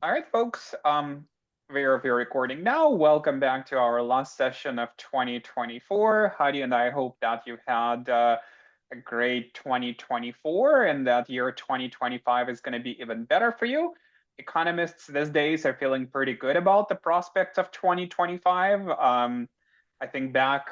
All right, folks. We're recording now. Welcome back to our last session of 2024. Heidi and I hope that you had a great 2024 and that year 2025 is going to be even better for you. Economists these days are feeling pretty good about the prospects of 2025. I think back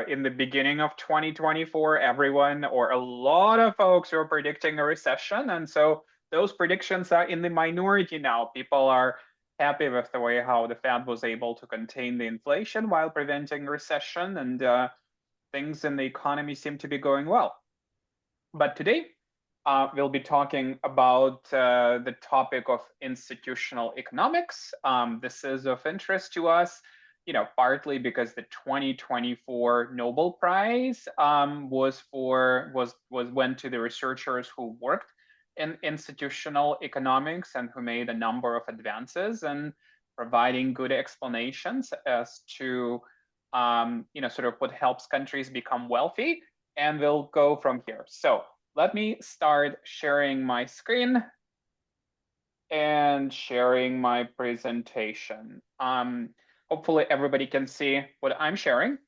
in the beginning of 2024, everyone or a lot of folks were predicting a recession, and so those predictions are in the minority now. People are happy with the way how the Fed was able to contain the inflation while preventing recession, and things in the economy seem to be going well. But today, we'll be talking about the topic of institutional economics. This is of interest to us, partly because the 2024 Nobel Prize went to the researchers who worked in institutional economics and who made a number of advances in providing good explanations as to sort of what helps countries become wealthy. And we'll go from here. So let me start sharing my screen and sharing my presentation. Hopefully everybody can see what I'm sharing.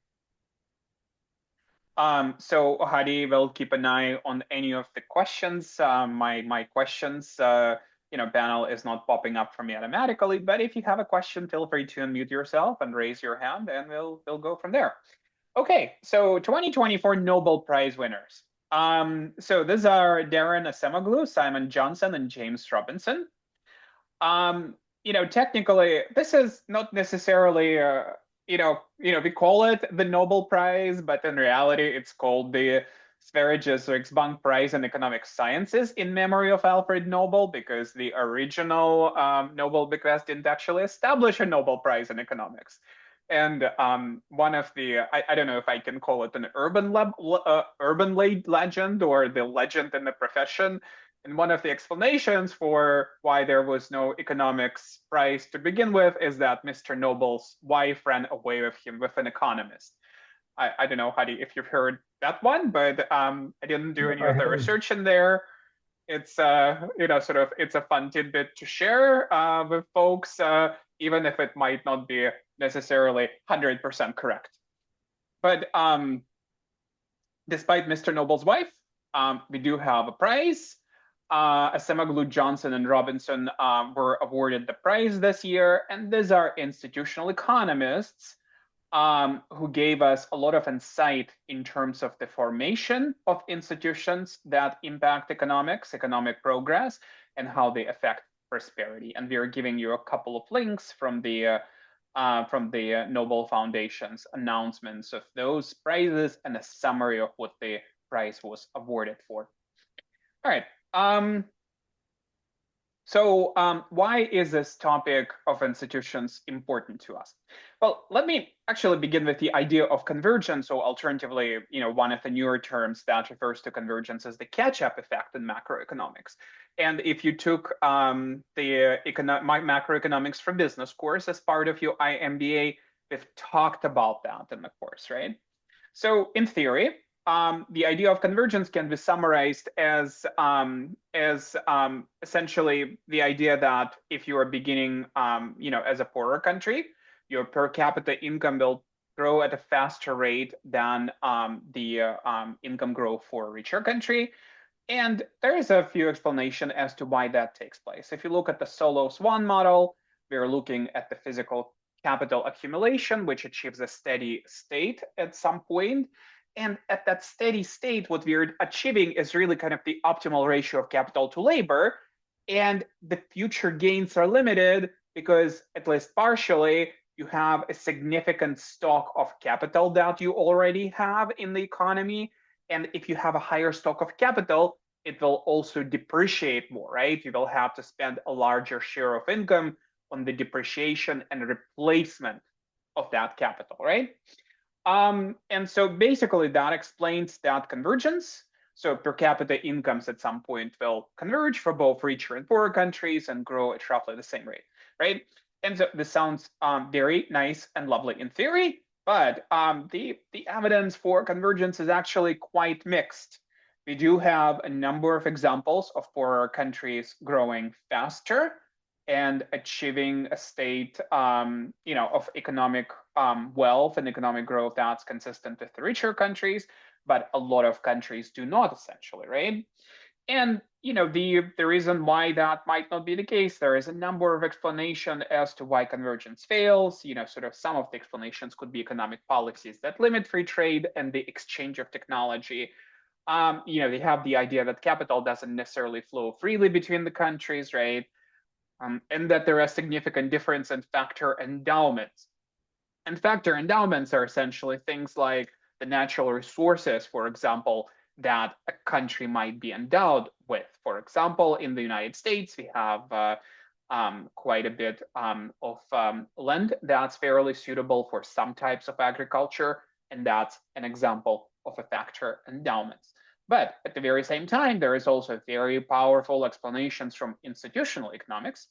So Hadi will keep an eye on any of the questions. My questions, panel is not popping up for me automatically, but if you have a question, feel free to unmute yourself and raise your hand and we'll go from there. Okay, so 2024 Nobel Prize winners. So these are Darren Acemoglu, Simon Johnson, and James Robinson. Technically, this is not necessarily, we call it the Nobel Prize, but in reality, it's called the Sveriges Riksbank Prize in Economic Sciences in memory of Alfred Nobel, because the original Nobel bequest didn't actually establish a Nobel Prize in economics. And one of the, I don't know if I can call it an urban legend or the legend in the profession. And one of the explanations for why there was no economics prize to begin with is that Mr. Nobel's wife ran away with him with an economist. I don't know, Hadi, if you've heard that one, but I didn't do any I of the haven't. research in there. It's it's a fun tidbit to share with folks, even if it might not be necessarily 100% correct. But despite Mr. Nobel's wife, we do have a prize. Acemoglu, Johnson, and Robinson were awarded the prize this year, and these are institutional economists who gave us a lot of insight in terms of the formation of institutions that impact economics, economic progress, and how they affect prosperity. And we are giving you a couple of links from the Nobel Foundation's announcements of those prizes and a summary of what the prize was awarded for. All right. So why is this topic of institutions important to us? Well, let me actually begin with the idea of convergence, or alternatively, one of the newer terms that refers to convergence is the catch-up effect in macroeconomics. And if you took the macroeconomics for business course as part of your IMBA, we've talked about that in the course, right? So in theory, the idea of convergence can be summarized as essentially the idea that if you are beginning, as a poorer country, your per capita income will grow at a faster rate than the income growth for a richer country. And there is a few explanation as to why that takes place. If you look at the Solow-Swan model, we're looking at the physical capital accumulation, which achieves a steady state at some point. And at that steady state, what we're achieving is really kind of the optimal ratio of capital to labor. And the future gains are limited because, at least partially, you have a significant stock of capital that you already have in the economy. And if you have a higher stock of capital, it will also depreciate more, right? You will have to spend a larger share of income on the depreciation and replacement of that capital, right? And so basically that explains that convergence. So per capita incomes at some point will converge for both richer and poorer countries and grow at roughly the same rate, right? And so this sounds very nice and lovely in theory, but the evidence for convergence is actually quite mixed. We do have a number of examples of poorer countries growing faster and achieving a state, of economic wealth and economic growth that's consistent with the richer countries, but a lot of countries do not, essentially, right? And the reason why that might not be the case, there is a number of explanations as to why convergence fails. Sort of some of the explanations could be economic policies that limit free trade and the exchange of technology. They have the idea that capital doesn't necessarily flow freely between the countries, right? And that there are significant difference in factor endowments. And factor endowments are essentially things like the natural resources, for example, that a country might be endowed with. For example, in the United States, we have quite a bit of land that's fairly suitable for some types of agriculture, and that's an example of a factor endowments. But at the very same time, there is also very powerful explanations from institutional economics.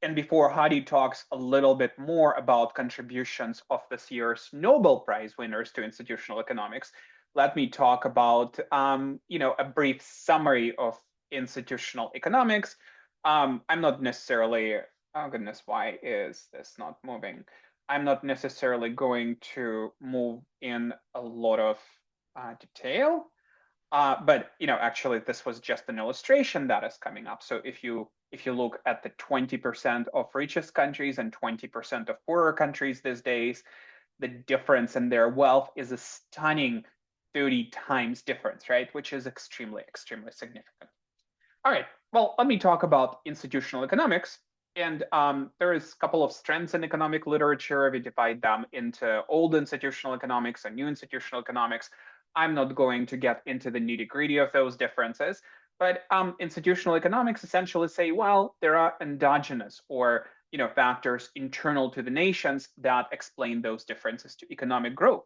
And before Hadi talks a little bit more about contributions of this year's Nobel Prize winners to institutional economics, let me talk about a brief summary of institutional economics. I'm not necessarily, oh goodness, why is this not moving? I'm not necessarily going to move in a lot of detail. But actually, this was just an illustration that is coming up. So if you look at the 20% of richest countries and 20% of poorer countries these days, the difference in their wealth is a stunning 30 times difference, right? Which is extremely, extremely significant. All right, well, let me talk about institutional economics. And there is a couple of strands in economic literature. We divide them into old institutional economics and new institutional economics. I'm not going to get into the nitty gritty of those differences, but institutional economics essentially say, well, there are endogenous or factors internal to the nations that explain those differences to economic growth.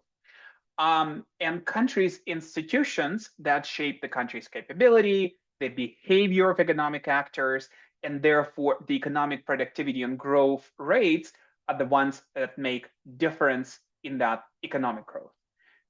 And countries' institutions that shape the country's capability, the behavior of economic actors, and therefore the economic productivity and growth rates are the ones that make difference in that economic growth.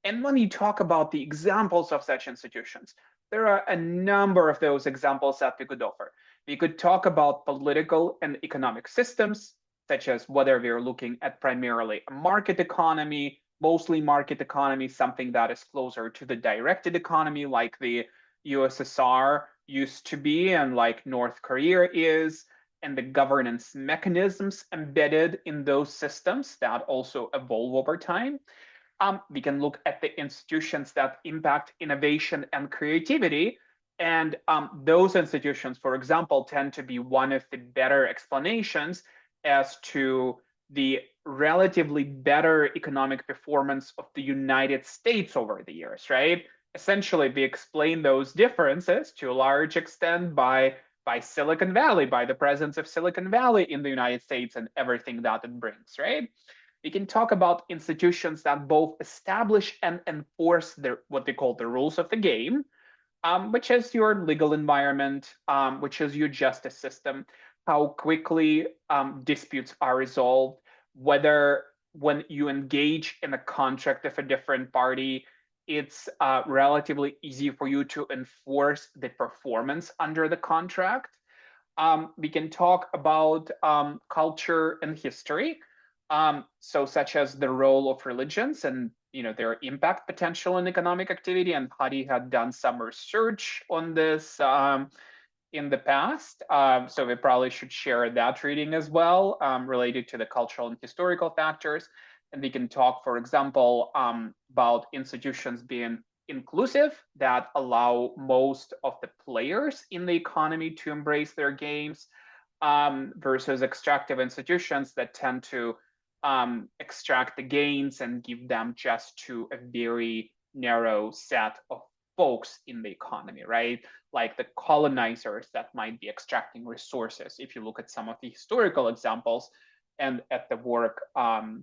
And when you talk about the examples of such institutions, there are a number of those examples that we could offer. We could talk about political and economic systems, such as whether we're looking at primarily a market economy, mostly market economy, something that is closer to the directed economy like the USSR used to be and like North Korea is, and the governance mechanisms embedded in those systems that also evolve over time. We can look at the institutions that impact innovation and creativity. And those institutions, for example, tend to be one of the better explanations as to the relatively better economic performance of the United States over the years, right? Essentially, we explain those differences to a large extent by Silicon Valley, by the presence of Silicon Valley in the United States and everything that it brings, right? We can talk about institutions that both establish and enforce what they call the rules of the game, which is your legal environment, which is your justice system, how quickly disputes are resolved, whether when you engage in a contract of a different party, it's relatively easy for you to enforce the performance under the contract. We can talk about culture and history, so such as the role of religions and their impact potential in economic activity. And Hadi had done some research on this in the past, so we probably should share that reading as well, related to the cultural and historical factors. And we can talk, for example, about institutions being inclusive that allow most of the players in the economy to embrace their games, versus extractive institutions that tend to extract the gains and give them just to a very narrow set of folks in the economy, right? Like the colonizers that might be extracting resources. If you look at some of the historical examples and at the work of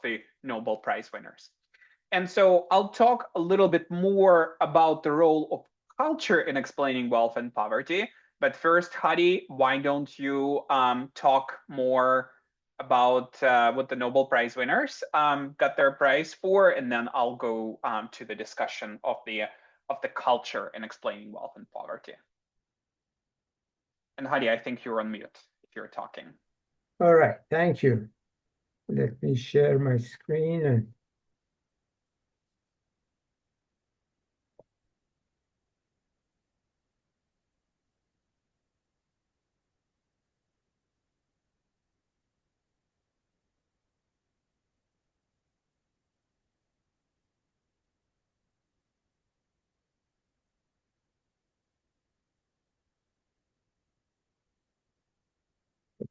the Nobel Prize winners. And so I'll talk a little bit more about the role of culture in explaining wealth and poverty. But first, Hadi, why don't you talk more about what the Nobel Prize winners got their prize for, and then I'll go to the discussion of the culture in explaining wealth and poverty. And Hadi, I think you're on mute if you're talking. All right, thank you. Let me share my screen and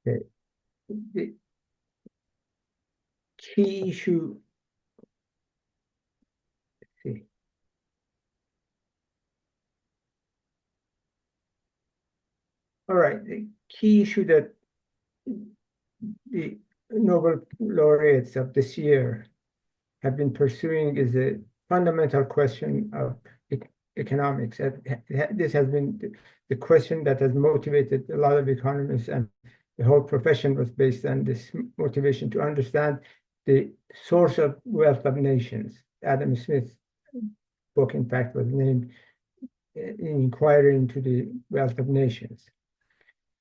okay. The key issue, let's see. All right, the key issue that the Nobel laureates of this year have been pursuing is a fundamental question of economics. This has been the question that has motivated a lot of economists, and the whole profession was based on this motivation to understand the source of wealth of nations. Adam Smith's book, in fact, was named an inquiry into the wealth of nations.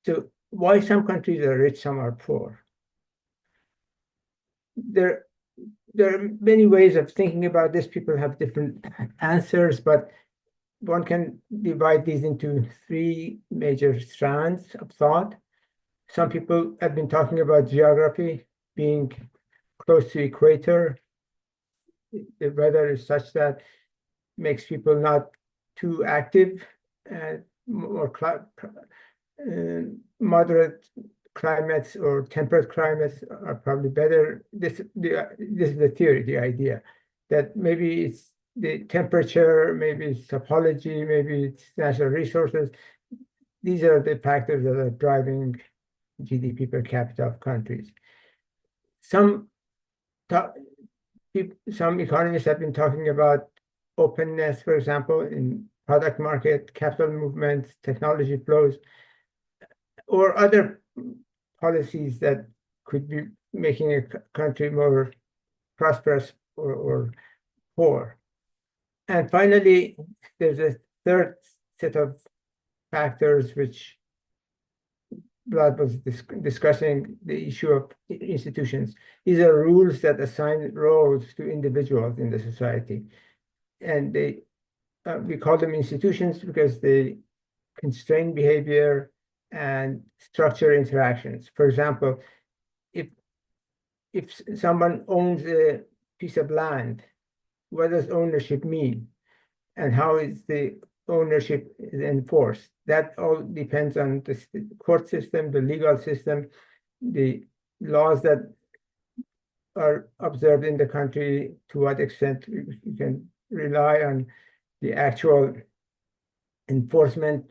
So why some countries are rich, some are poor? There are many ways of thinking about this. People have different answers, but one can divide these into three major strands of thought. Some people have been talking about geography being close to equator. The weather is such that makes people not too active, and more moderate climates or temperate climates are probably better. This is the theory, the idea that maybe it's the temperature, maybe it's topology, maybe it's natural resources. These are the factors that are driving GDP per capita of countries. Some economists have been talking about openness, for example, in product market, capital movements, technology flows, or other policies that could be making a country more prosperous or poor. And finally, there's a third set of factors which Vlad was discussing, the issue of institutions. These are rules that assign roles to individuals in the society. And we call them institutions because they constrain behavior and structure interactions. For example, if someone owns a piece of land, what does ownership mean? And how is the ownership enforced? That all depends on the court system, the legal system, the laws that are observed in the country, to what extent you can rely on the actual enforcement.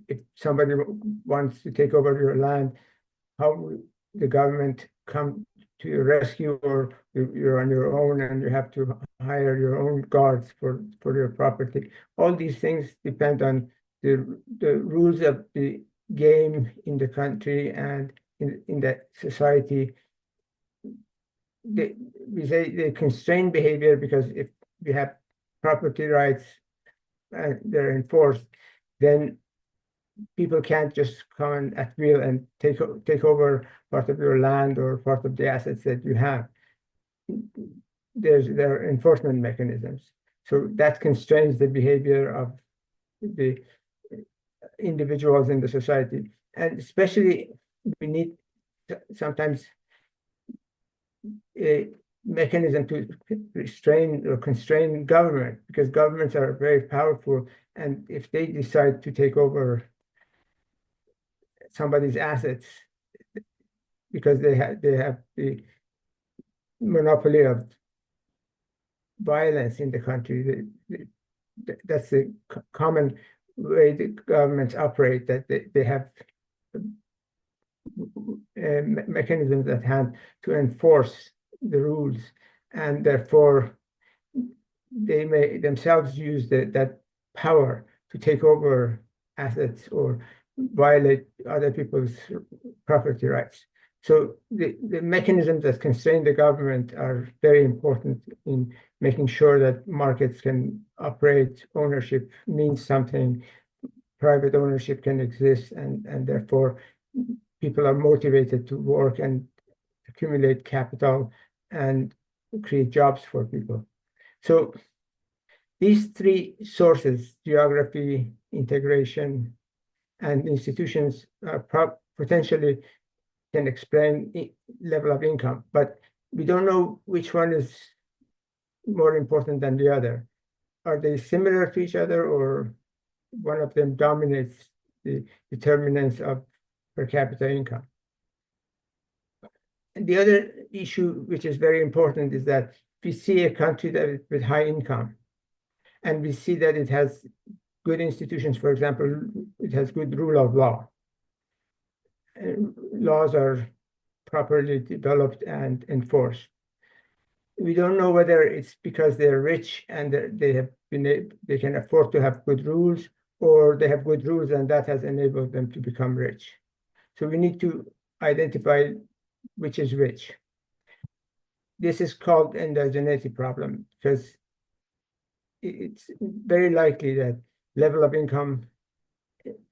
If somebody wants to take over your land, how will the government come to your rescue, or you're on your own and you have to hire your own guards for your property? All these things depend on the rules of the game in the country and in that society. We say they constrain behavior because if we have property rights and they're enforced, then people can't just come at will and take over part of your land or part of the assets that you have. There are enforcement mechanisms. So that constrains the behavior of the individuals in the society. And especially we need sometimes a mechanism to restrain or constrain government, because governments are very powerful. And if they decide to take over somebody's assets because they have the monopoly of violence in the country, that's the common way the governments operate, that they have mechanisms at hand to enforce the rules, and therefore they may themselves use that power to take over assets or violate other people's property rights. So the mechanisms that constrain the government are very important in making sure that markets can operate, ownership means something, private ownership can exist, and therefore people are motivated to work and accumulate capital and create jobs for people. So these three sources, geography, integration, and institutions, potentially can explain level of income, but we don't know which one is more important than the other. Are they similar to each other, or one of them dominates the determinants of per capita income? And the other issue, which is very important, is that we see a country that with high income, and we see that it has good institutions. For example, it has good rule of law. Laws are properly developed and enforced. We don't know whether it's because they're rich and they can afford to have good rules, or they have good rules and that has enabled them to become rich. So we need to identify which is which. This is called endogeneity problem, because it's very likely that level of income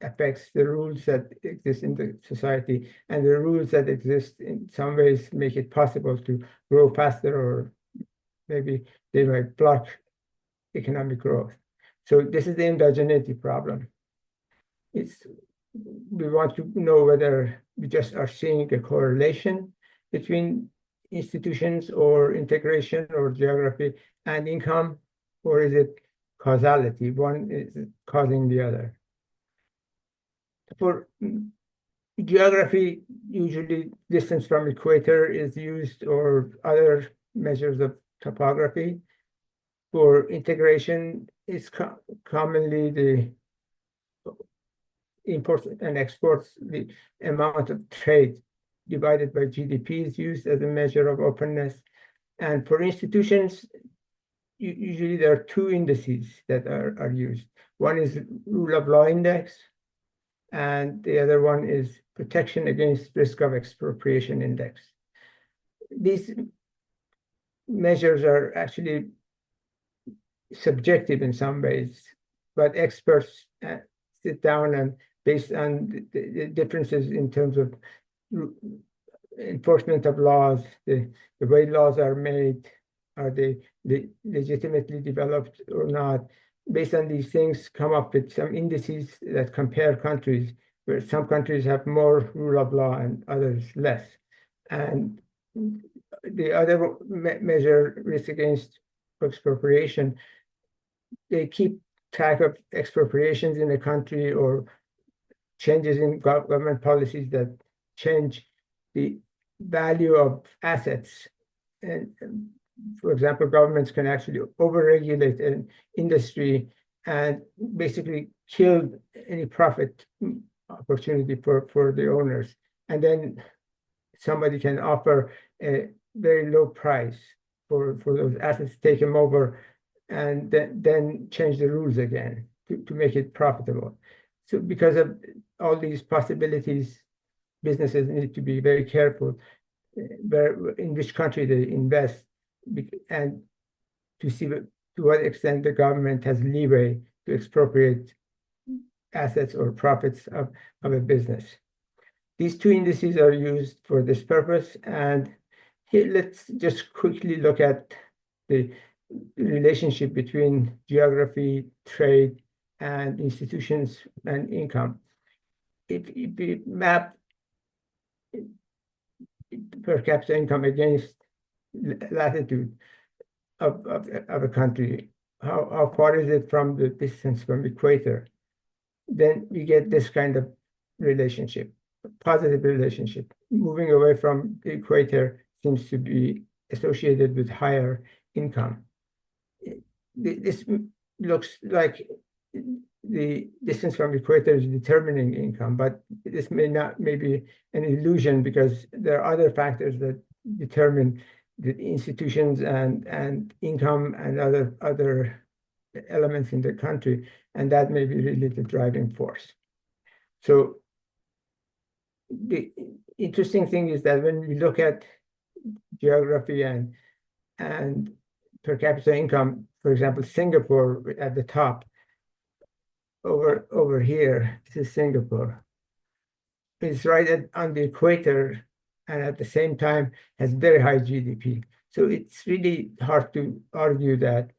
affects the rules that exist in the society, and the rules that exist in some ways make it possible to grow faster, or maybe they might block economic growth. So this is the endogeneity problem. We want to know whether we just are seeing a correlation between institutions or integration or geography and income, or is it causality? One is causing the other. For geography, usually distance from equator is used, or other measures of topography. For integration, it's commonly the imports and exports, the amount of trade divided by GDP is used as a measure of openness. And for institutions, usually there are two indices that are used. One is rule of law index, and the other one is protection against risk of expropriation index. These measures are actually subjective in some ways, but experts sit down and, based on the differences in terms of enforcement of laws, the way laws are made, are they legitimately developed or not? Based on these things, come up with some indices that compare countries, where some countries have more rule of law and others less. And the other measure, risk against expropriation, they keep track of expropriations in a country, or changes in government policies that change the value of assets. And for example, governments can actually overregulate an industry and basically kill any profit opportunity for the owners. And then somebody can offer a very low price for those assets, take them over, and then change the rules again to make it profitable. So because of all these possibilities, businesses need to be very careful in which country they invest, and to see to what extent the government has leeway to expropriate assets or profits of a business. These two indices are used for this purpose. And here, let's just quickly look at the relationship between geography, trade, and institutions and income. If we map per capita income against latitude of a country, how far is it from the distance from equator, then we get this kind of relationship, positive relationship. Moving away from the equator seems to be associated with higher income. This looks like the distance from equator is determining income, but this may be an illusion, because there are other factors that determine the institutions and income and other elements in the country, and that may be really the driving force. So the interesting thing is that when we look at geography and per capita income, for example, Singapore at the top, over here, this is Singapore. It's right on the equator, and at the same time has very high GDP. So it's really hard to argue that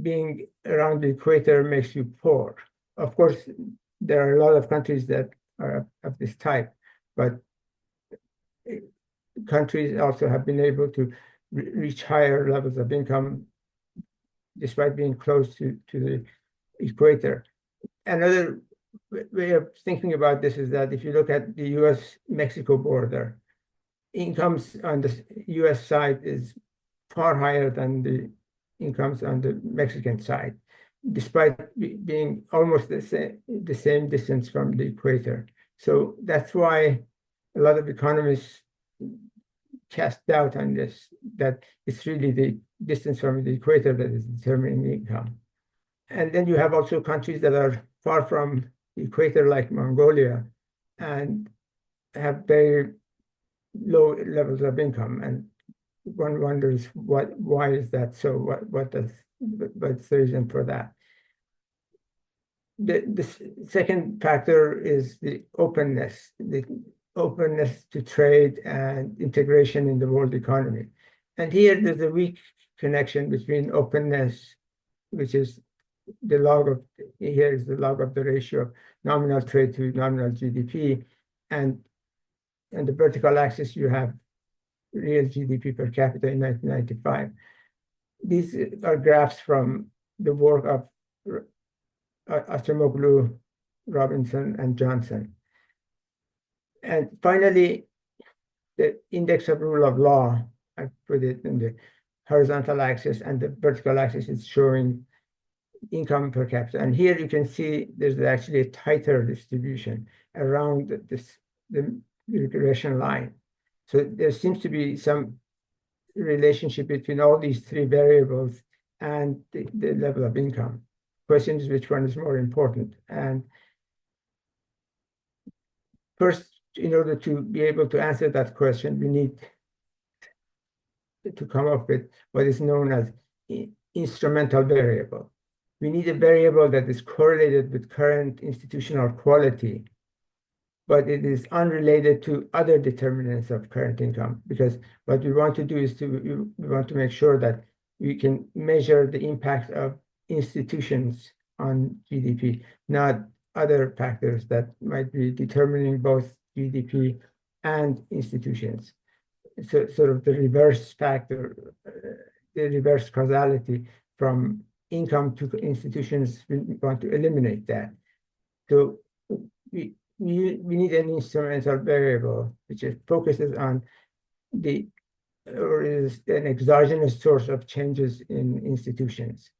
being around the equator makes you poor. Of course, there are a lot of countries that are of this type, but countries also have been able to reach higher levels of income despite being close to the equator. Another way of thinking about this is that if you look at the US-Mexico border, incomes on the US side is far higher than the incomes on the Mexican side, despite being almost the same distance from the equator. So that's why a lot of economists cast doubt on this, that it's really the distance from the equator that is determining income. And then you have also countries that are far from the equator, like Mongolia, and have very low levels of income. And one wonders why is that so? What's the reason for that? The second factor is the openness to trade and integration in the world economy. And here there's a weak connection between openness, which is the log of, here is the log of the ratio of nominal trade to nominal GDP. And the vertical axis, you have real GDP per capita in 1995. These are graphs from the work of Acemoglu, Robinson, and Johnson. And finally, the index of rule of law, I put it in the horizontal axis, and the vertical axis is showing income per capita. And here you can see there's actually a tighter distribution around the regression line. So there seems to be some relationship between all these three variables and the level of income. Question is which one is more important. And first, in order to be able to answer that question, we need to come up with what is known as instrumental variable. We need a variable that is correlated with current institutional quality, but it is unrelated to other determinants of current income, because what we want to do is we want to make sure that we can measure the impact of institutions on GDP, not other factors that might be determining both GDP and institutions. So sort of the reverse factor, the reverse causality from income to institutions, we want to eliminate that. So we need an instrumental variable which focuses on or is an exogenous source of changes in institutions.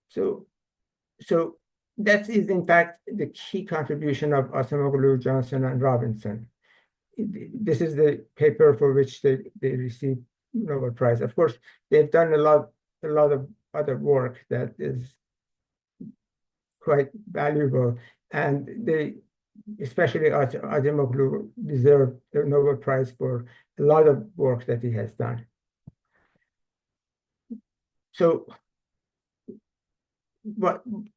So that is in fact the key contribution of Acemoglu, Johnson, and Robinson. This is the paper for which they received Nobel Prize. Of course, they've done a lot of other work that is quite valuable, and they, especially Acemoglu, deserve the Nobel Prize for a lot of work that he has done. So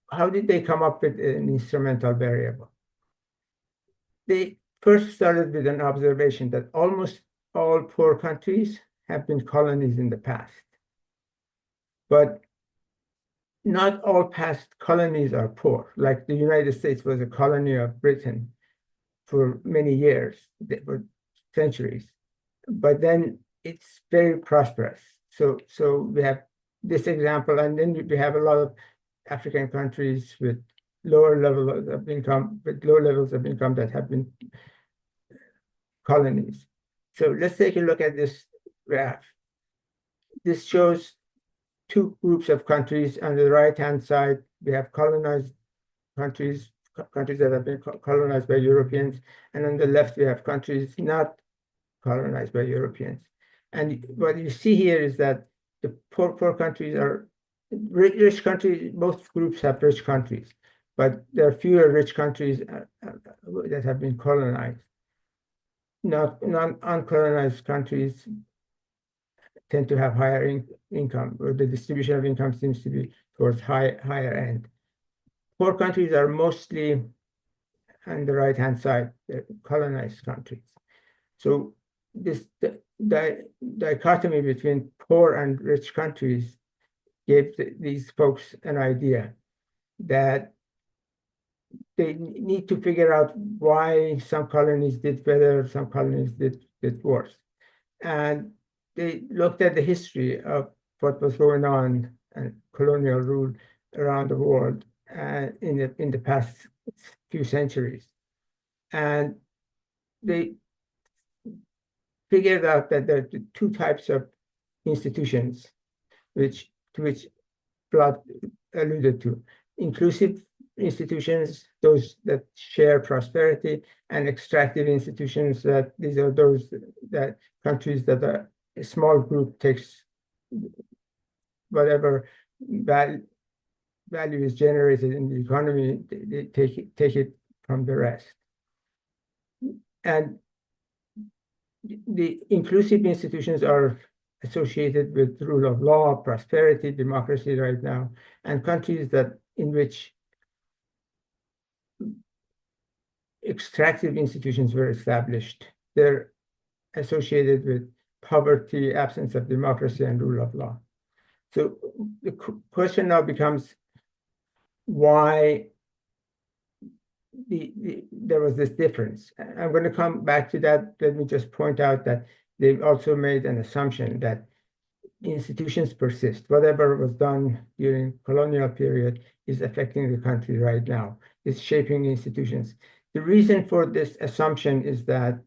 how did they come up with an instrumental variable? They first started with an observation that almost all poor countries have been colonies in the past. But not all past colonies are poor. Like the United States was a colony of Britain for many years, for centuries. But then it's very prosperous. So we have this example, and then we have a lot of African countries with lower levels of income, with low levels of income that have been colonies. So let's take a look at this graph. This shows two groups of countries. On the right-hand side, we have colonized countries that have been colonized by Europeans, and on the left, we have countries not colonized by Europeans. And what you see here is that the poor countries are rich countries. Both groups have rich countries, but there are fewer rich countries that have been colonized. Not uncolonized countries tend to have higher income, or the distribution of income seems to be towards higher end. Poor countries are mostly on the right-hand side, the colonized countries. So this dichotomy between poor and rich countries gave these folks an idea that they need to figure out why some colonies did better, some colonies did worse. And they looked at the history of what was going on and colonial rule around the world in the past few centuries. And they figured out that there are two types of institutions, to which Platt alluded to: inclusive institutions, those that share prosperity, and extractive institutions, that these are those that countries that a small group takes whatever value is generated in the economy, they take it from the rest. And the inclusive institutions are associated with rule of law, prosperity, democracy right now, and countries in which extractive institutions were established, they're associated with poverty, absence of democracy, and rule of law. So the question now becomes why there was this difference. I'm going to come back to that. Let me just point out that they've also made an assumption that institutions persist. Whatever was done during colonial period is affecting the country right now. It's shaping institutions. The reason for this assumption is that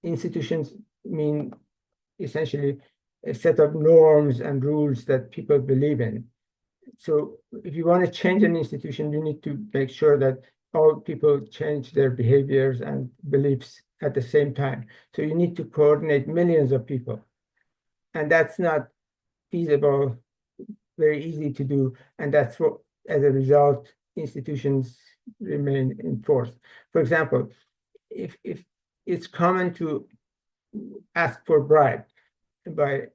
institutions mean essentially a set of norms and rules that people believe in. So if you want to change an institution, you need to make sure that all people change their behaviors and beliefs at the same time. So you need to coordinate millions of people. And that's not feasible, very easy to do. And that's what, as a result, institutions remain in force. For example, if it's common to ask for bribe by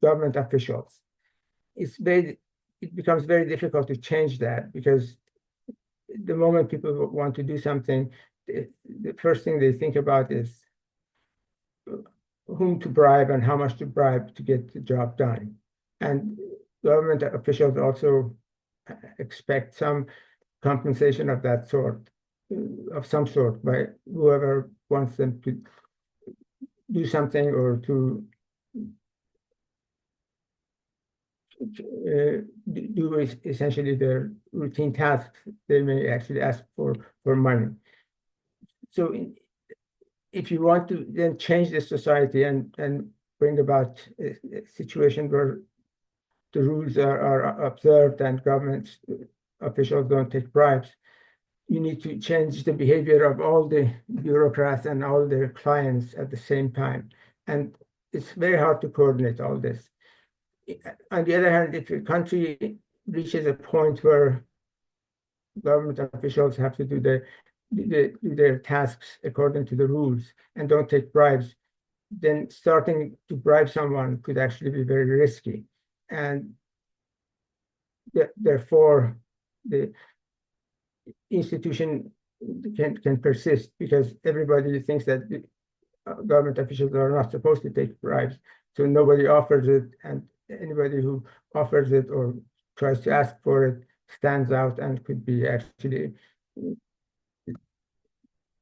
government officials, it becomes very difficult to change that, because the moment people want to do something, the first thing they think about is whom to bribe and how much to bribe to get the job done. And government officials also expect some compensation of that sort, of some sort, by whoever wants them to do something or to do essentially their routine tasks. They may actually ask for money. So if you want to then change the society and bring about a situation where the rules are observed and government officials don't take bribes, you need to change the behavior of all the bureaucrats and all their clients at the same time. And it's very hard to coordinate all this. On the other hand, if a country reaches a point where government officials have to do their tasks according to the rules and don't take bribes, then starting to bribe someone could actually be very risky. And therefore, the institution can persist, because everybody thinks that government officials are not supposed to take bribes. So nobody offers it, and anybody who offers it or tries to ask for it stands out and could be actually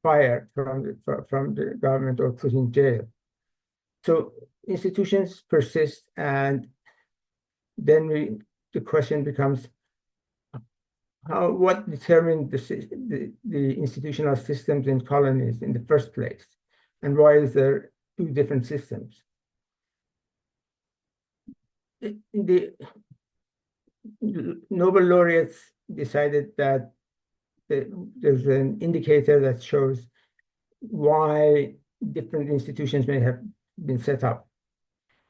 fired from the government or put in jail. So institutions persist, and then the question becomes, what determined the institutional systems in colonies in the first place, and why is there two different systems? The Nobel laureates decided that there's an indicator that shows why different institutions may have been set up.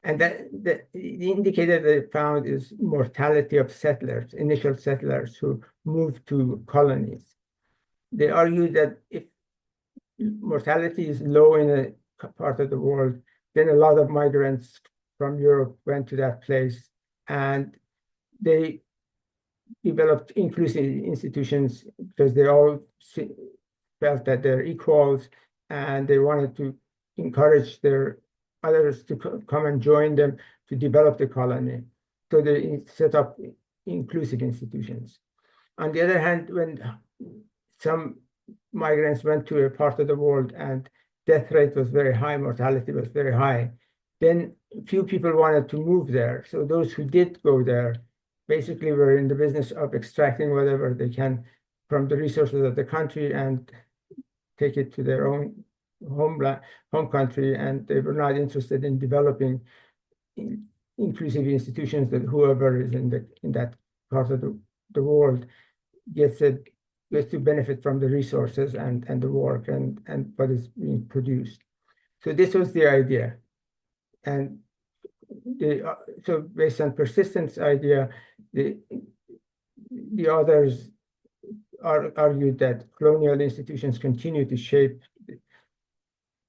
And the indicator they found is mortality of settlers, initial settlers who moved to colonies. They argue that if mortality is low in a part of the world, then a lot of migrants from Europe went to that place, and they developed inclusive institutions because they all felt that they're equals, and they wanted to encourage their others to come and join them to develop the colony. So they set up inclusive institutions. On the other hand, when some migrants went to a part of the world and death rate was very high, mortality was very high, then few people wanted to move there. So those who did go there basically were in the business of extracting whatever they can from the resources of the country and take it to their own home country, and they were not interested in developing inclusive institutions that whoever is in that part of the world gets to benefit from the resources and the work and what is being produced. So this was the idea. And so based on persistence idea, the authors argued that colonial institutions continue to shape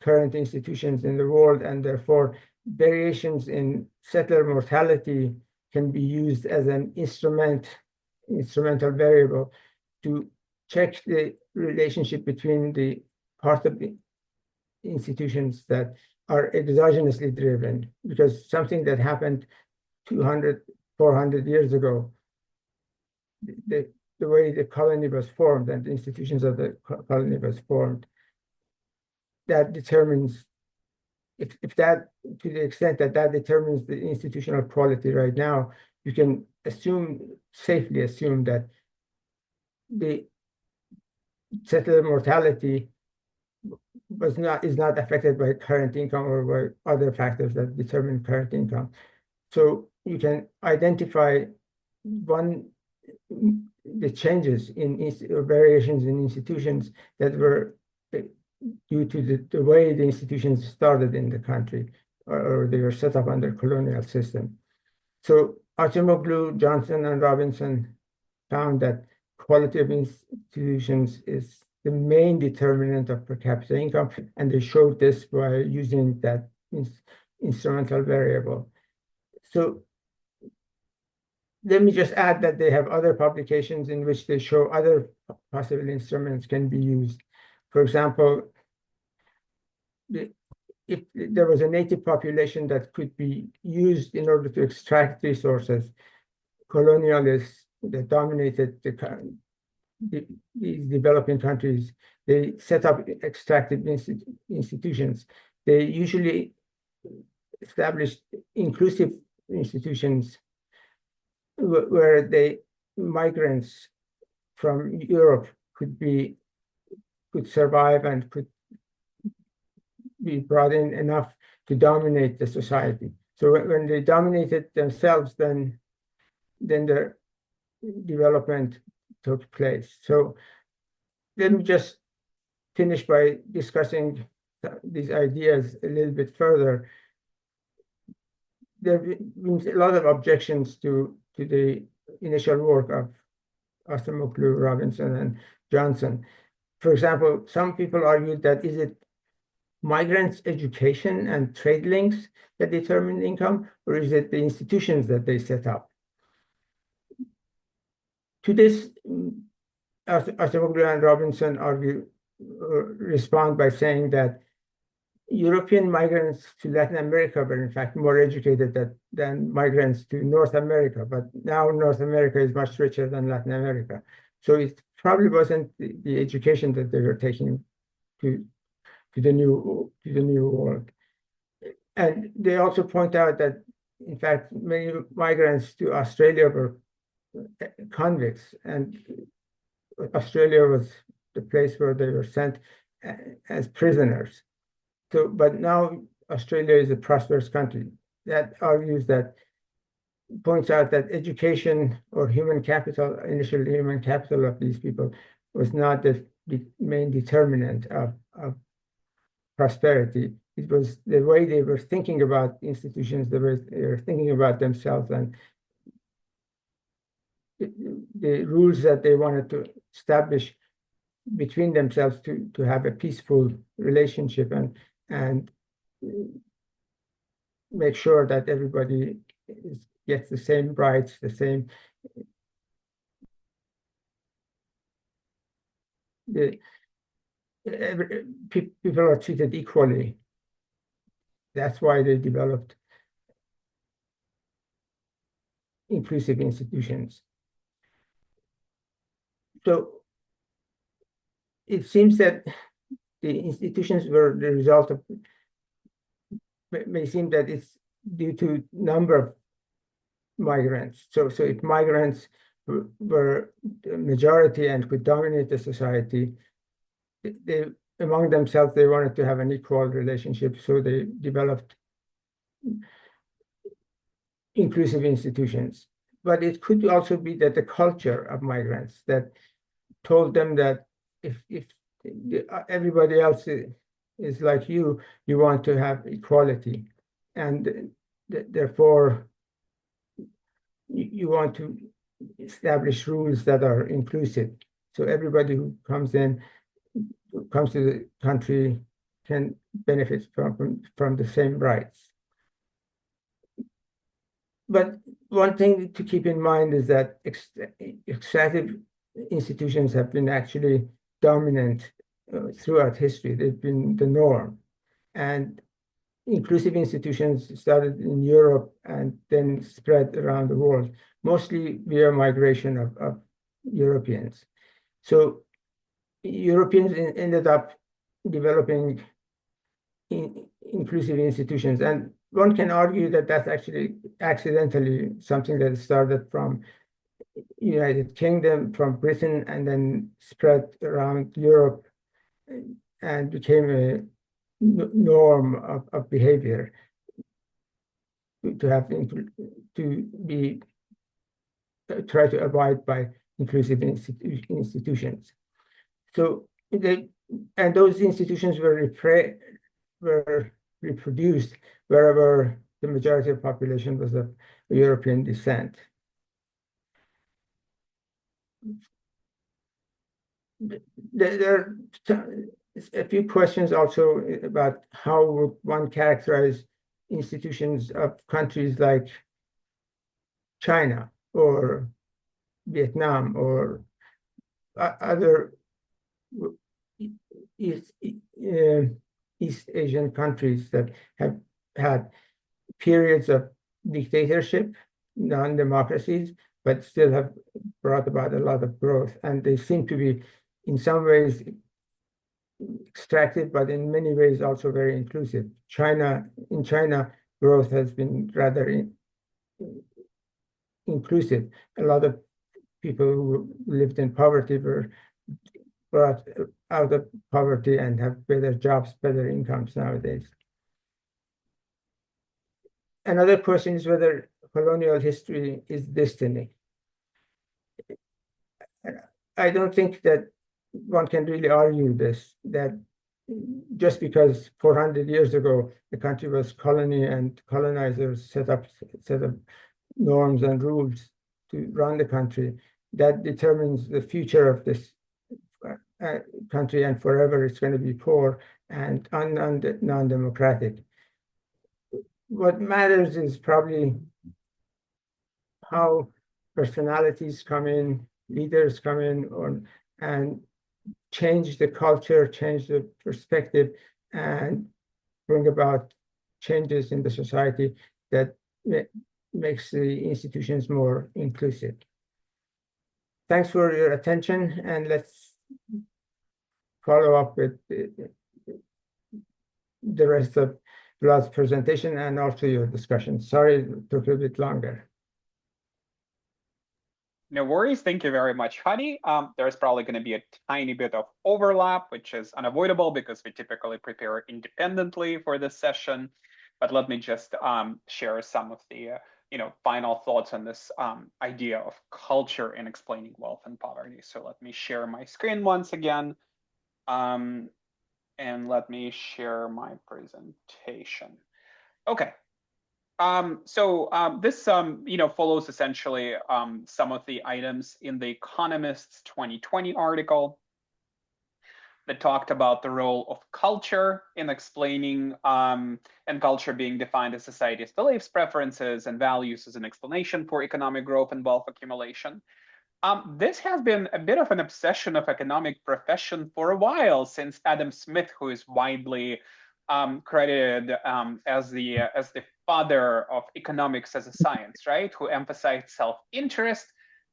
current institutions in the world, and therefore variations in settler mortality can be used as an instrumental variable to check the relationship between the part of the institutions that are exogenously driven, because something that happened 200, 400 years ago, the way the colony was formed and the institutions of the colony was formed, that determines, if that, to the extent that that determines the institutional quality right now, you can safely assume that the settler mortality is not affected by current income or by other factors that determine current income. So you can identify the changes or variations in institutions that were due to the way the institutions started in the country, or they were set up under colonial system. So Acemoglu, Johnson, and Robinson found that quality of institutions is the main determinant of per capita income, and they showed this by using that instrumental variable. So let me just add that they have other publications in which they show other possible instruments can be used. For example, if there was a native population that could be used in order to extract resources, colonialists that dominated these developing countries, they set up extractive institutions. They usually established inclusive institutions where the migrants from Europe could survive and could be brought in enough to dominate the society. So when they dominated themselves, then their development took place. So let me just finish by discussing these ideas a little bit further. There have been a lot of objections to the initial work of Acemoglu, Robinson, and Johnson. For example, some people argued that is it migrants' education and trade links that determine income, or is it the institutions that they set up? To this, Acemoglu and Robinson respond by saying that European migrants to Latin America were in fact more educated than migrants to North America, but now North America is much richer than Latin America. So it probably wasn't the education that they were taking to the new world. And they also point out that in fact many migrants to Australia were convicts, and Australia was the place where they were sent as prisoners. So, but now Australia is a prosperous country. That points out that education or initial human capital of these people was not the main determinant of prosperity. It was the way they were thinking about institutions, they were thinking about themselves, and the rules that they wanted to establish between themselves to have a peaceful relationship and make sure that everybody gets the same rights, the same the people are treated equally. That's why they developed inclusive institutions. So it seems that the institutions were the result of, may seem that it's due to number of migrants. So if migrants were the majority and could dominate the society, they among themselves they wanted to have an equal relationship, so they developed inclusive institutions. But it could also be that the culture of migrants that told them that if everybody else is like you want to have equality, and therefore you want to establish rules that are inclusive. So everybody who comes to the country can benefit from the same rights. But one thing to keep in mind is that extractive institutions have been actually dominant throughout history. They've been the norm. And inclusive institutions started in Europe and then spread around the world, mostly via migration of Europeans. So Europeans ended up developing inclusive institutions. And one can argue that that's actually accidentally something that started from United Kingdom, from Britain, and then spread around Europe and became a norm of behavior to have to be try to abide by inclusive institutions. So those institutions were reproduced wherever the majority of population was of European descent. There are a few questions also about how would one characterize institutions of countries like China or Vietnam or other East Asian countries that have had periods of dictatorship, non-democracies, but still have brought about a lot of growth. And they seem to be, in some ways, extractive, but in many ways also very inclusive. In China, growth has been rather inclusive. A lot of people who lived in poverty were brought out of poverty and have better jobs, better incomes nowadays. Another question is whether colonial history is destiny. I don't think that one can really argue this, that just because 400 years ago the country was colony and colonizers set up norms and rules to run the country, that determines the future of this country, and forever it's going to be poor and non-democratic. What matters is probably how personalities come in, leaders come in, and change the culture, change the perspective, and bring about changes in the society that makes the institutions more inclusive. Thanks for your attention, and let's follow up with the rest of Vlad's presentation and also your discussion. Sorry it took a bit longer. No worries. Thank you very much, Hadi. There's probably going to be a tiny bit of overlap, which is unavoidable because we typically prepare independently for this session. But let me just share some of the final thoughts on this idea of culture in explaining wealth and poverty. So let me share my screen once again. And let me share my presentation. Okay. This follows essentially some of the items in the Economist's 2020 article. that talked about the role of culture in explaining, and culture being defined as society's beliefs, preferences, and values as an explanation for economic growth and wealth accumulation. This has been a bit of an obsession of economic profession for a while, since Adam Smith, who is widely credited as the father of economics as a science, right? Who emphasized self-interest,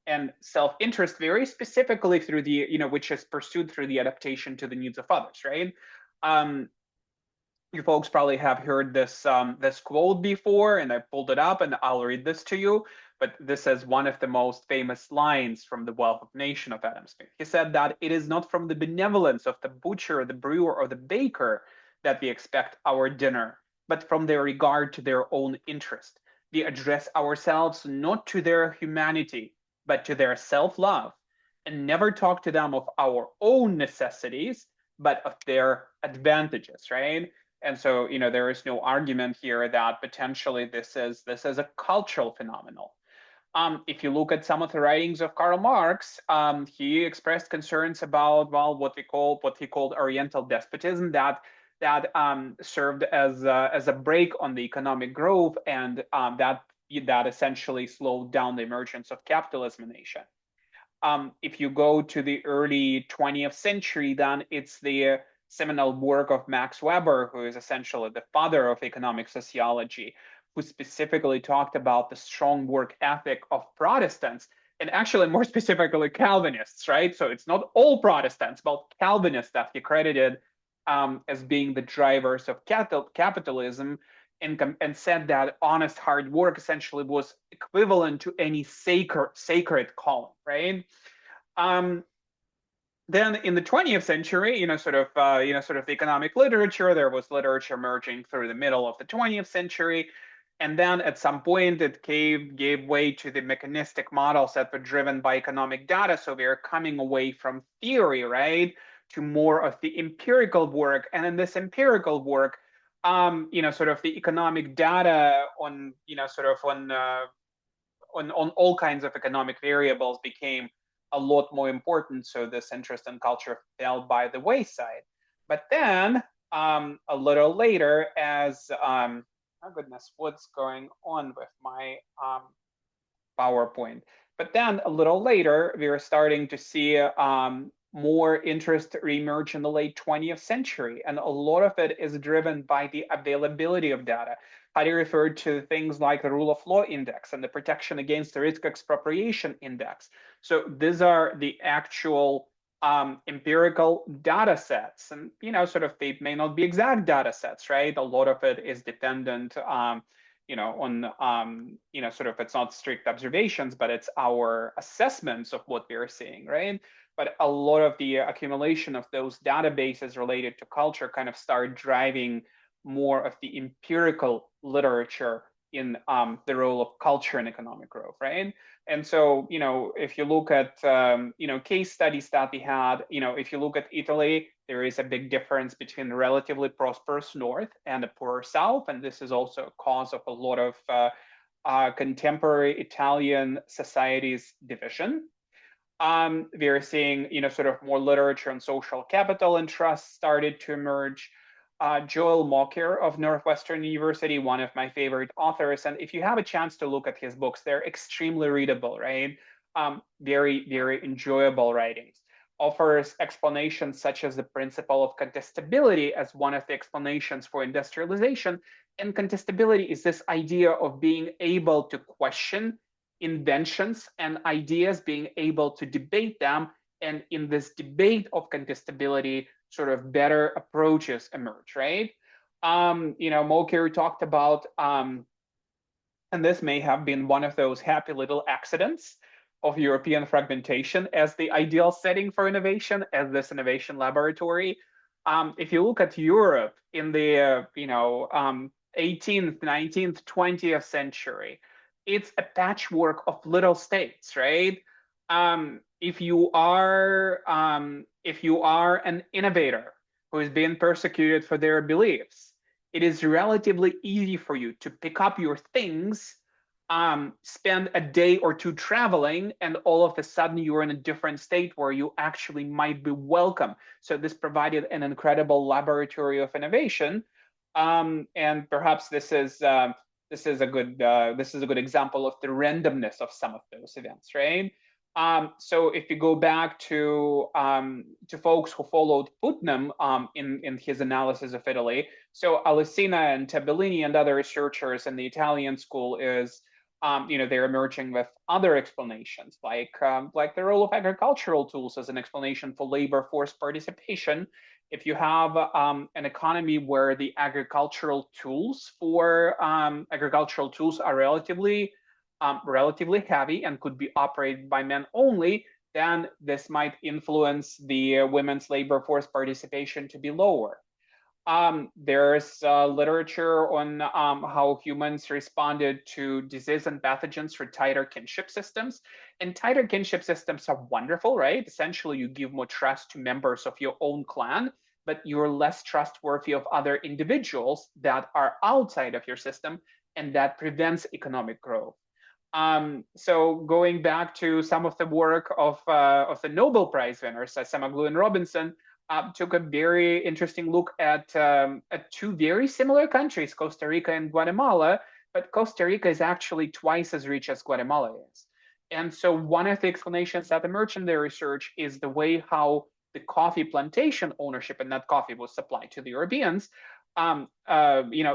and self-interest very specifically through the, which is pursued through the adaptation to the needs of others, right? Um, you folks probably have heard this quote before, and I pulled it up, and I'll read this to you. But this is one of the most famous lines from The Wealth of Nations of Adam Smith. He said that it is not from the benevolence of the butcher, the brewer, or the baker that we expect our dinner, but from their regard to their own interest. We address ourselves not to their humanity, but to their self-love, and never talk to them of our own necessities, but of their advantages, right? And so, there is no argument here that potentially this is a cultural phenomenon. If you look at some of the writings of Karl Marx, he expressed concerns about, well, what he called Oriental despotism, that served as a brake on the economic growth, and that essentially slowed down the emergence of capitalism in Asia. If you go to the early 20th century, then it's the seminal work of Max Weber, who is essentially the father of economic sociology, who specifically talked about the strong work ethic of Protestants, and actually more specifically Calvinists, right? So it's not all Protestants, but Calvinists that he credited as being the drivers of capitalism, and said that honest hard work essentially was equivalent to any sacred calling, right? Um, then in the 20th century, sort of economic literature, there was literature emerging through the middle of the 20th century. And then at some point, it gave way to the mechanistic models that were driven by economic data. So we are coming away from theory, right, to more of the empirical work. And in this empirical work, sort of the economic data on, sort of on all kinds of economic variables became a lot more important. So this interest in culture fell by the wayside. But then a little later, as oh goodness, what's going on with my PowerPoint? But then a little later, we were starting to see more interest reemerge in the late 20th century. And a lot of it is driven by the availability of data. Heidi referred to things like the rule of law index and the protection against the risk expropriation index. So these are the actual empirical data sets. And, sort of they may not be exact data sets, right? A lot of it is dependent on sort of, it's not strict observations, but it's our assessments of what we're seeing, right? But a lot of the accumulation of those databases related to culture kind of start driving more of the empirical literature in the role of culture in economic growth, right? And so, if you look at, case studies that we had, if you look at Italy, there is a big difference between the relatively prosperous North and the poorer South. And this is also a cause of a lot of contemporary Italian society's division. We are seeing, sort of more literature on social capital and trust started to emerge. Joel Mokyr of Northwestern University, one of my favorite authors. And if you have a chance to look at his books, they're extremely readable, right? Very, very enjoyable writings. Offers explanations such as the principle of contestability as one of the explanations for industrialization. And contestability is this idea of being able to question inventions and ideas, being able to debate them. And in this debate of contestability, sort of better approaches emerge, right? Mokyr talked about, and this may have been one of those happy little accidents of European fragmentation as the ideal setting for innovation, as this innovation laboratory. If you look at Europe in the 18th, 19th, 20th century, it's a patchwork of little states, right? If you are an innovator who is being persecuted for their beliefs, it is relatively easy for you to pick up your things spend a day or two traveling, and all of a sudden you're in a different state where you actually might be welcome. So this provided an incredible laboratory of innovation, and perhaps this is a good example of the randomness of some of those events, right? So if you go back to folks who followed Putnam in his analysis of Italy, so Alessina and Tabellini and other researchers in the Italian school is they're emerging with other explanations, like the role of agricultural tools as an explanation for labor force participation. If you have an economy where the agricultural tools are relatively heavy and could be operated by men only, then this might influence the women's labor force participation to be lower. There's literature on how humans responded to disease and pathogens through tighter kinship systems. And tighter kinship systems are wonderful, right? Essentially, you give more trust to members of your own clan, but you're less trustworthy of other individuals that are outside of your system, and that prevents economic growth. So going back to some of the work of the Nobel Prize winners, Semaglu and Robinson, took a very interesting look at two very similar countries, Costa Rica and Guatemala, but Costa Rica is actually twice as rich as Guatemala is. And so one of the explanations that emerged in their research is the way how the coffee plantation ownership, and that coffee was supplied to the Europeans,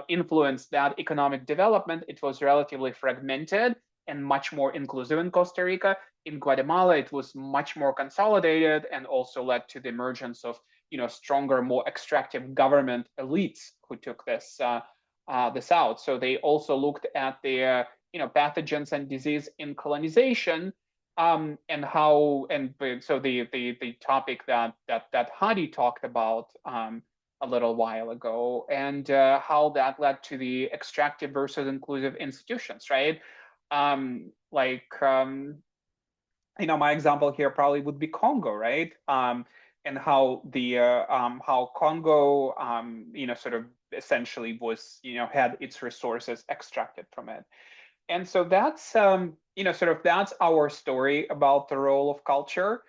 influenced that economic development. It was relatively fragmented and much more inclusive in Costa Rica. In Guatemala, it was much more consolidated and also led to the emergence of stronger, more extractive government elites who took this out. So they also looked at the pathogens and disease in colonization, and how, and so the topic that Hadi talked about a little while ago, and how that led to the extractive versus inclusive institutions, right? Like my example here probably would be Congo, right? And how how Congo, sort of essentially was, had its resources extracted from it. And so that's, sort of that's our story about the role of culture.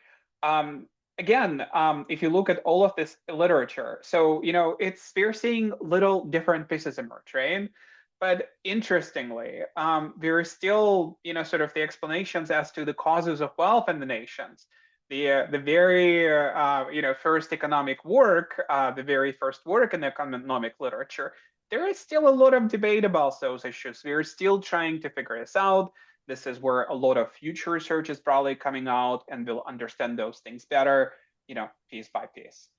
Again, if you look at all of this literature, so, we're seeing little different pieces emerge, right? But interestingly, there are still, sort of the explanations as to the causes of wealth in the nations. The very, first economic work, the very first work in the economic literature, there is still a lot of debate about those issues. We're still trying to figure this out. This is where a lot of future research is probably coming out, and we'll understand those things better, piece by piece.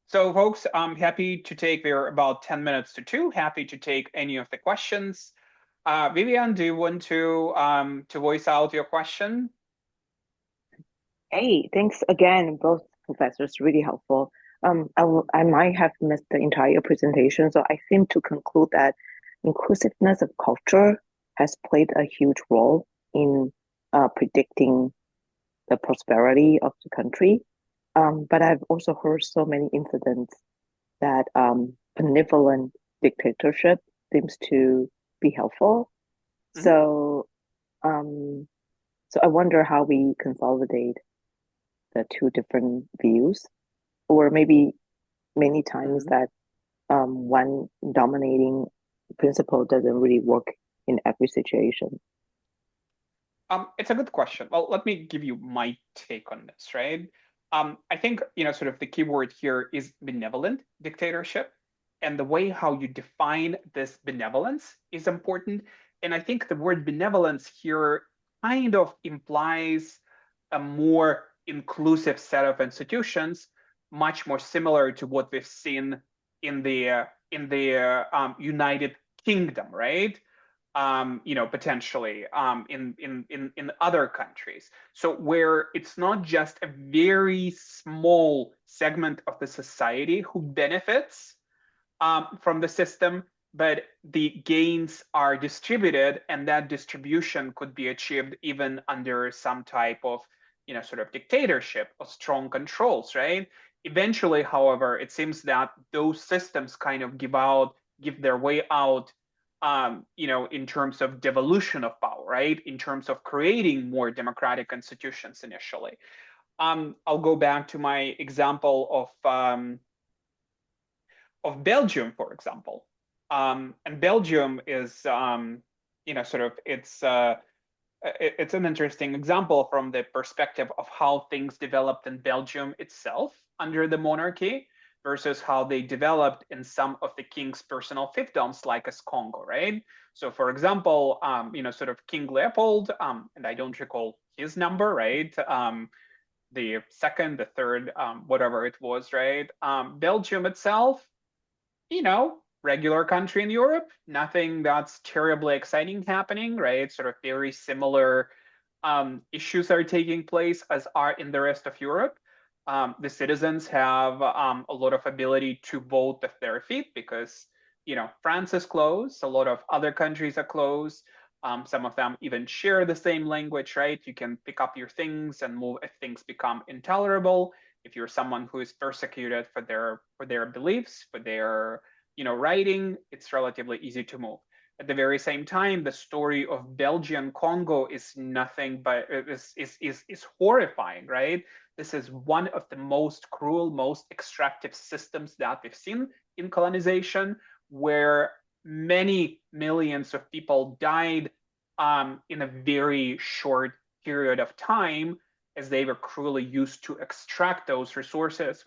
So folks, I'm happy to take, we're about 10 minutes to 2, happy to take any of the questions. Vivian, do you want to voice out your question? Hey, thanks again, both professors, really helpful. I might have missed the entire presentation, so I seem to conclude that inclusiveness of culture has played a huge role in predicting the prosperity of the country. But I've also heard so many incidents that benevolent dictatorship seems to be helpful. Mhm. So, so I wonder how we consolidate the two different views, or maybe many times that one dominating principle doesn't really work in every situation. It's a good question. Well, let me give you my take on this, right? I think, sort of the key word here is benevolent dictatorship. And the way how you define this benevolence is important. And I think the word benevolence here kind of implies a more inclusive set of institutions, much more similar to what we've seen in the United Kingdom, right? Potentially in other countries. So where it's not just a very small segment of the society who benefits from the system, but the gains are distributed, and that distribution could be achieved even under some type of, sort of dictatorship or strong controls, right? Eventually, however, it seems that those systems kind of give their way out in terms of devolution of power, right? In terms of creating more democratic institutions initially. I'll go back to my example of Belgium, for example. And Belgium is, sort of it's an interesting example from the perspective of how things developed in Belgium itself under the monarchy versus how they developed in some of the king's personal fiefdoms, like as Congo, right? So, for example, sort of King Leopold, and I don't recall his number, right? The second, the third, whatever it was, right? Belgium itself, regular country in Europe, nothing that's terribly exciting happening, right? Sort of very similar issues are taking place as are in the rest of Europe. The citizens have a lot of ability to vote with their feet because, France is closed, a lot of other countries are closed. Some of them even share the same language, right? You can pick up your things and move if things become intolerable. If you're someone who is persecuted for their beliefs, for their writing, it's relatively easy to move. At the very same time, the story of Belgian Congo is nothing but is horrifying, right? This is one of the most cruel, most extractive systems that we've seen in colonization, where many millions of people died in a very short period of time, as they were cruelly used to extract those resources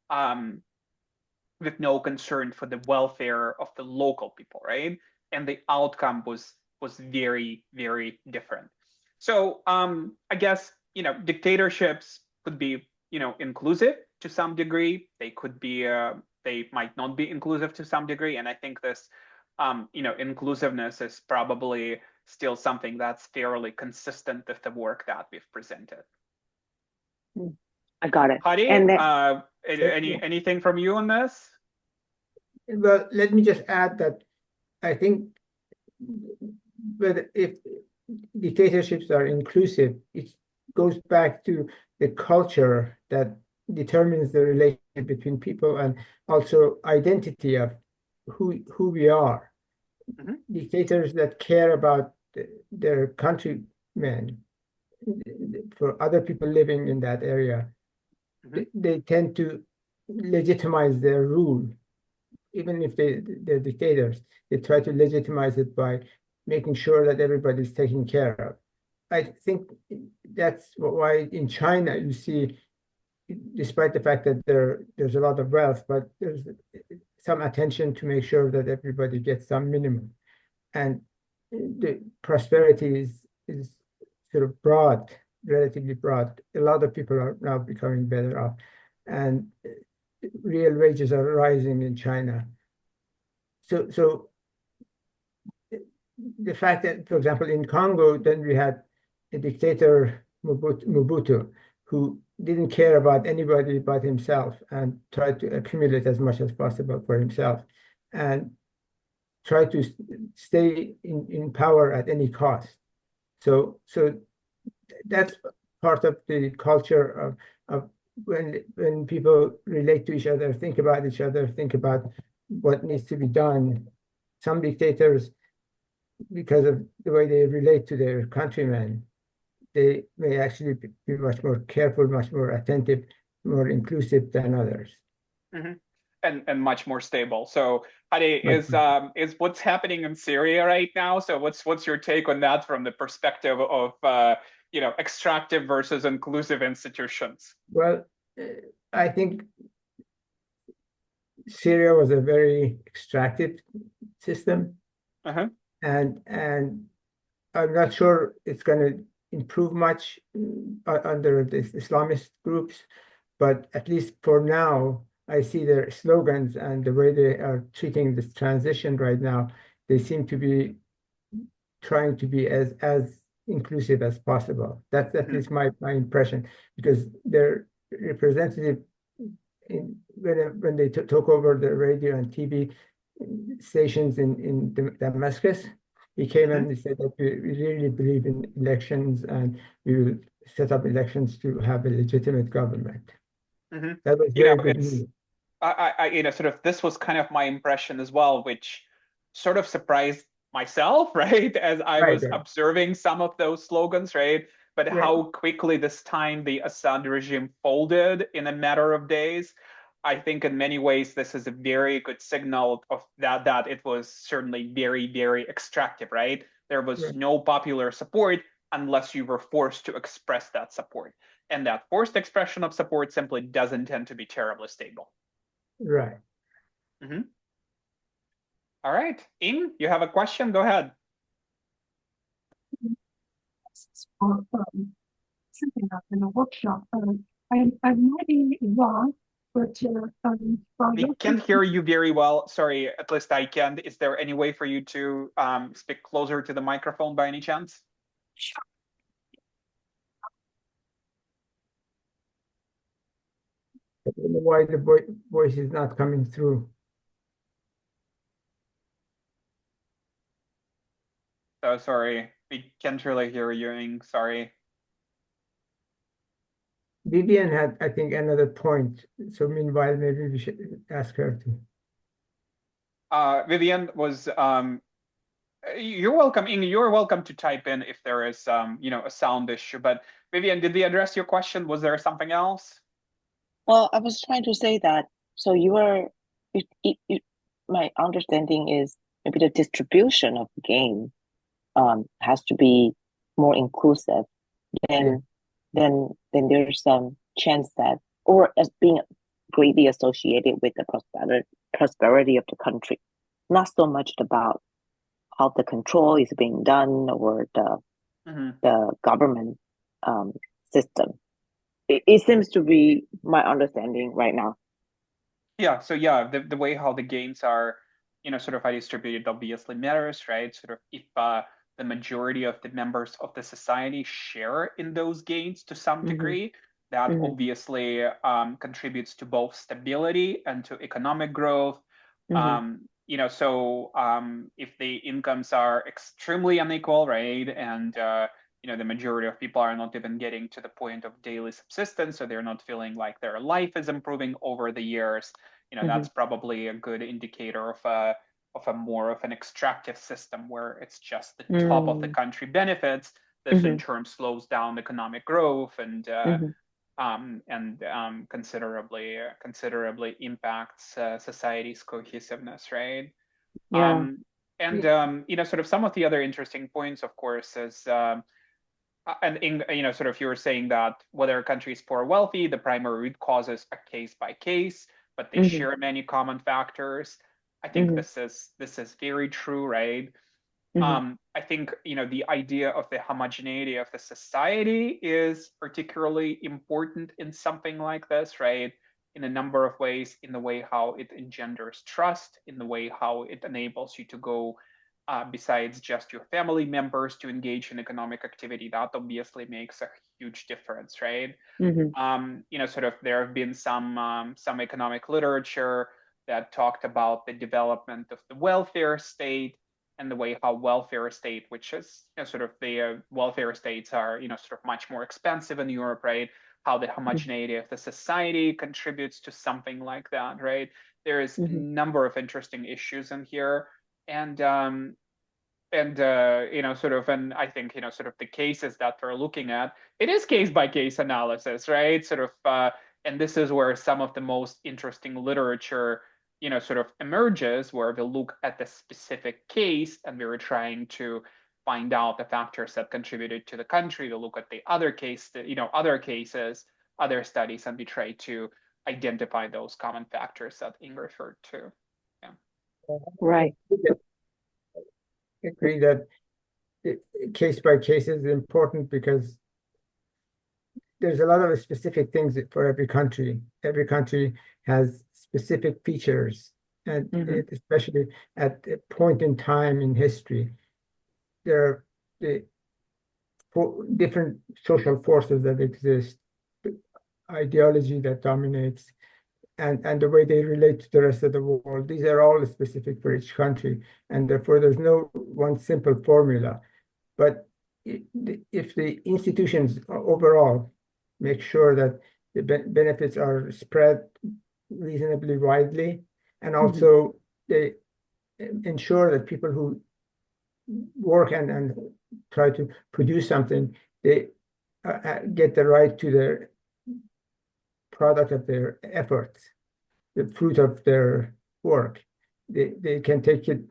um, with no concern for the welfare of the local people, right? And the outcome was very, very different. So I guess dictatorships could be inclusive to some degree. They could be they might not be inclusive to some degree, and I think this inclusiveness is probably still something that's fairly consistent with the work that we've presented. I got it. Hadi, And then, anything from you on this? Well, let me just add that I think if dictatorships are inclusive, it goes back to the culture that determines the relationship between people and also identity of who we are. Mm-hmm. Dictators that care about their countrymen, for other people living in that area, Mm-hmm. they tend to legitimize their rule. Even if they're dictators, they try to legitimize it by making sure that everybody's taken care of. I think that's why in China you see, despite the fact that there's a lot of wealth, but there's some attention to make sure that everybody gets some minimum. And the prosperity is sort of broad, relatively broad. A lot of people are now becoming better off, and real wages are rising in China. So the fact that, for example, in Congo, then we had a dictator, Mobutu, who didn't care about anybody but himself and tried to accumulate as much as possible for himself and tried to stay in power at any cost. So that's part of the culture of when people relate to each other, think about each other, think about what needs to be done. Some dictators, because of the way they relate to their countrymen, they may actually be much more careful, much more attentive, more inclusive than others. Mm-hmm. And much more stable. So, Hadi, is what's happening in Syria right now? So, what's your take on that from the perspective of extractive versus inclusive institutions? Well, I think Syria was a very extractive system, Uh-huh. and I'm not sure it's going to improve much under the Islamist groups, but at least for now, I see their slogans and the way they are treating this transition right now. They seem to be trying to be as inclusive as possible. That's at least my impression, because their representative when they took over the radio and TV stations in Damascus, he came and he said that we really believe in elections and we will set up elections to have a legitimate government. Mm-hmm. That was very good news. I sort of, this was kind of my impression as well, which sort of surprised myself, right, as I Right, was right, observing some of those slogans, right? But right, how quickly this time the Assad regime folded in a matter of days. I think in many ways this is a very good signal of that it was certainly very, very extractive, right? There was right, no popular support unless you were forced to express that support. And that forced expression of support simply doesn't tend to be terribly stable. right. Mhm. All right. Ing, you have a question? Go ahead. For something up in a workshop. I might be wrong, but from We your can't hear you very well. Sorry, at least I can't. Is there any way for you to speak closer to the microphone by any chance? I don't know why the voice is not coming through. So sorry, we can't really hear you, Ing. Sorry. Vivian had, I think, another point. So meanwhile, maybe we should ask her to. Vivian was you're welcome, Ing. You're welcome to type in if there is a sound issue. But Vivian, did we address your question? Was there something else? Well, I was trying to say that, so my understanding is maybe the distribution of the gain has to be more inclusive. Yeah, Then then there's some chance that, or as being greatly associated with the prosperity of the country, not so much about how the control is being done or Mhm. the government um, system. It seems to be my understanding right now. Yeah, so yeah, the way how the gains are, sort of distributed obviously matters, right? Sort of if the majority of the members of the society share in those gains to some Hmm. degree, that Hmm. obviously contributes to both stability and to economic growth. Hmm. If the incomes are extremely unequal, right, and the majority of people are not even getting to the point of daily subsistence, so they're not feeling like their life is improving over the years. Hmm. That's probably a good indicator of a more of an extractive system where it's just the top of the Hmm. country benefits. This in Hmm. turn slows down economic growth and Hmm. considerably impacts society's cohesiveness, right? Yeah. Um, and yeah, sort of some of the other interesting points, of course, is and in sort of you were saying that whether a country is poor or wealthy, the primary root causes are case by case, but they Hmm. share many common factors. I think Hmm. this is very true, right? Hmm. I think the idea of the homogeneity of the society is particularly important in something like this, right? In a number of ways, in the way how it engenders trust, in the way how it enables you to go besides just your family members to engage in economic activity. That obviously makes a huge difference, right? Hmm. Sort of there have been some economic literature that talked about the development of the welfare state and the way how welfare state, which is sort of the welfare states are sort of much more expensive in Europe, right? How the homogeneity of the society contributes to something like that, right? There is a Hmm. number of interesting issues in here, and sort of, and I think sort of the cases that we're looking at, it is case by case analysis, right? Sort of, and this is where some of the most interesting literature sort of emerges, where we look at the specific case and we were trying to find out the factors that contributed to the country. We look at the other case, other cases, other studies, and we try to identify those common factors that Ing referred to. Yeah. Right. I agree that case by case is important because there's a lot of specific things for every country. Every country has specific features, and Hmm. especially at a point in time in history, there are the different social forces that exist, ideology that dominates, and the way they relate to the rest of the world. These are all specific for each country, and therefore there's no one simple formula. But if the institutions overall make sure that the benefits are spread reasonably widely, and Hmm. also they ensure that people who work and try to produce something, they get the right to their product of their efforts, the fruit of their work. They can take it,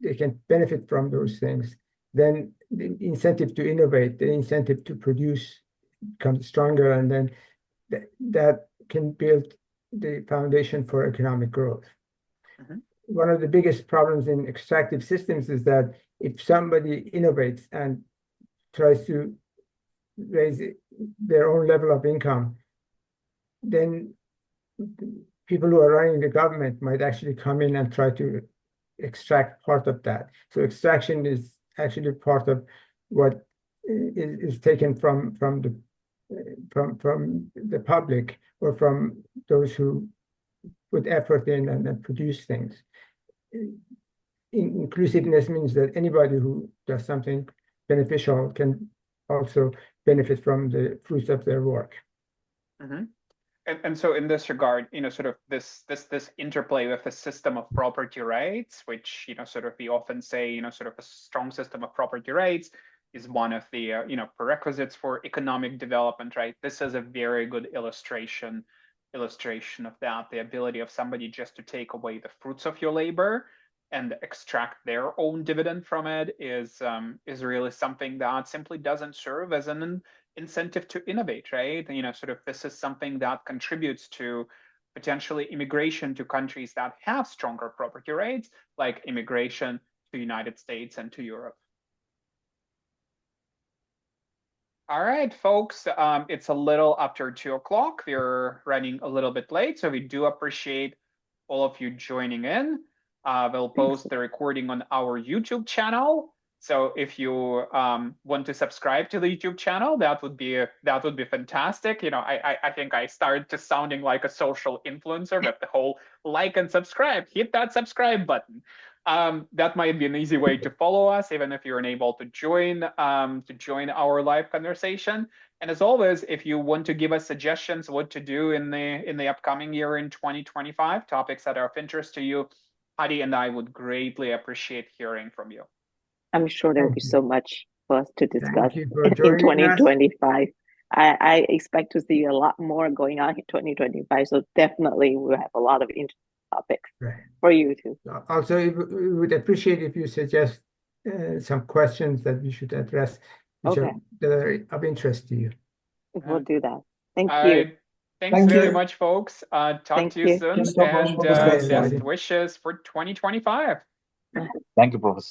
they can benefit from those things. Then the incentive to innovate, the incentive to produce becomes stronger, and then that can build the foundation for economic growth. Mhm. One of the biggest problems in extractive systems is that if somebody innovates and tries to raise their own level of income, then people who are running the government might actually come in and try to extract part of that. So extraction is actually part of what is taken from the public or from those who put effort in and produce things. Inclusiveness means that anybody who does something beneficial can also benefit from the fruits of their work. Mm-hmm. And so in this regard, sort of this interplay with the system of property rights, which, sort of we often say, sort of a strong system of property rights is one of the, prerequisites for economic development, right? This is a very good illustration of that. The ability of somebody just to take away the fruits of your labor and extract their own dividend from it is really something that simply doesn't serve as an incentive to innovate, right? Sort of this is something that contributes to potentially immigration to countries that have stronger property rights, like immigration to the United States and to Europe. All right, folks, it's a little after 2 o'clock. We're running a little bit late, so we do appreciate all of you joining in. We'll post the recording on our YouTube channel. So if you want to subscribe to the YouTube channel, that would be fantastic. I think I started to sounding like a social influencer with the whole like and subscribe. Hit that subscribe button. That might be an easy way to follow us, even if you're unable to join our live conversation. And as always, if you want to give us suggestions what to do in the upcoming year in 2025, topics that are of interest to you, Hadi and I would greatly appreciate hearing from you. I'm sure there will be so much for us to discuss in joining 2025. I expect to see a lot more going on in 2025. So definitely we'll have a lot of interesting topics for you too. Also, we would appreciate if you suggest some questions that we should address, which are of interest to you. We'll do that. Thank you. Thanks very much, folks. Talk to you soon, so and best wishes for 2025. Thank you, Professor.